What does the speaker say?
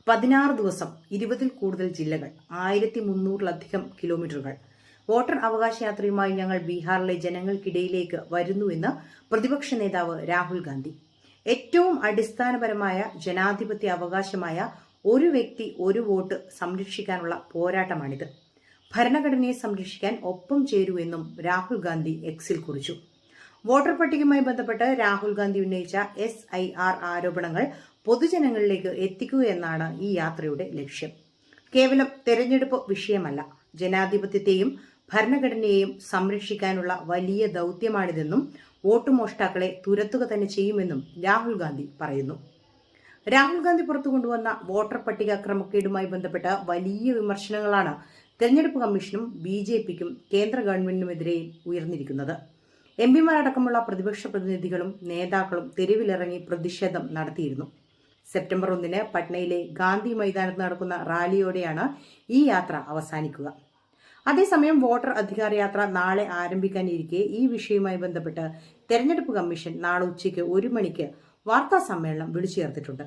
16 ദിവസം 20-ൽ കൂടുതൽ ജില്ലകൾ 1300-ലധികം കിലോമീറ്ററുകൾ. വോട്ടർ അവകാശ യാത്രയുമായി ഞങ്ങൾ ബീഹാറിലെ ജനങ്ങൾക്കിടയിലേക്ക് വരുന്നുവെന്ന് പ്രതിപക്ഷ നേതാവ് രാഹുൽ ഗാന്ധി. ഏറ്റവും അടിസ്ഥാനപരമായ ജനാധിപത്യ അവകാശമായ ഒരു വ്യക്തി ഒരു വോട്ട് സംരക്ഷിക്കാനുള്ള പോരാട്ടമാണിത്. ഭരണഘടനയെ സംരക്ഷിക്കാൻ ഒപ്പം ചേരൂ രാഹുൽ ഗാന്ധി എക്സിൽ കുറിച്ചു. വോട്ടർ പട്ടികയുമായി ബന്ധപ്പെട്ട് രാഹുൽ ഗാന്ധി ഉന്നയിച്ച SIR ആരോപണങ്ങൾ പൊതുജനങ്ങളിലേക്ക് എത്തിക്കുക എന്നാണ് ഈ യാത്രയുടെ ലക്ഷ്യം. കേവലം തെരഞ്ഞെടുപ്പ് വിഷയമല്ല, ജനാധിപത്യത്തെയും ഭരണഘടനയെയും സംരക്ഷിക്കാനുള്ള വലിയ ദൗത്യമാണിതെന്നും വോട്ട് മോഷ്ടാക്കളെ തുരത്തുക തന്നെ ചെയ്യുമെന്നും രാഹുൽ ഗാന്ധി പറയുന്നു. രാഹുൽ ഗാന്ധി പുറത്തു കൊണ്ടുവന്ന വോട്ടർ പട്ടിക ക്രമക്കേടുമായി ബന്ധപ്പെട്ട വലിയ വിമർശനങ്ങളാണ് തെരഞ്ഞെടുപ്പ് കമ്മീഷനും BJPക്കും കേന്ദ്ര ഗവൺമെന്റിനുമെതിരെയും ഉയർന്നിരിക്കുന്നത്. MPമാരടക്കമുള്ള പ്രതിപക്ഷ പ്രതിനിധികളും നേതാക്കളും തെരുവിലിറങ്ങി പ്രതിഷേധം നടത്തിയിരുന്നു. സെപ്റ്റംബർ 1-ന് പട്നയിലെ ഗാന്ധി മൈതാനത്ത് നടക്കുന്ന റാലിയോടെയാണ് ഈ യാത്ര അവസാനിക്കുക. അതേസമയം വോട്ടർ അധികാര യാത്ര നാളെ ആരംഭിക്കാനിരിക്കെ ഈ വിഷയവുമായി ബന്ധപ്പെട്ട് തെരഞ്ഞെടുപ്പ് കമ്മീഷൻ നാളെ ഉച്ചയ്ക്ക് 1 മണിക്ക് വാർത്താ സമ്മേളനം വിളിച്ചു ചേർത്തിട്ടുണ്ട്.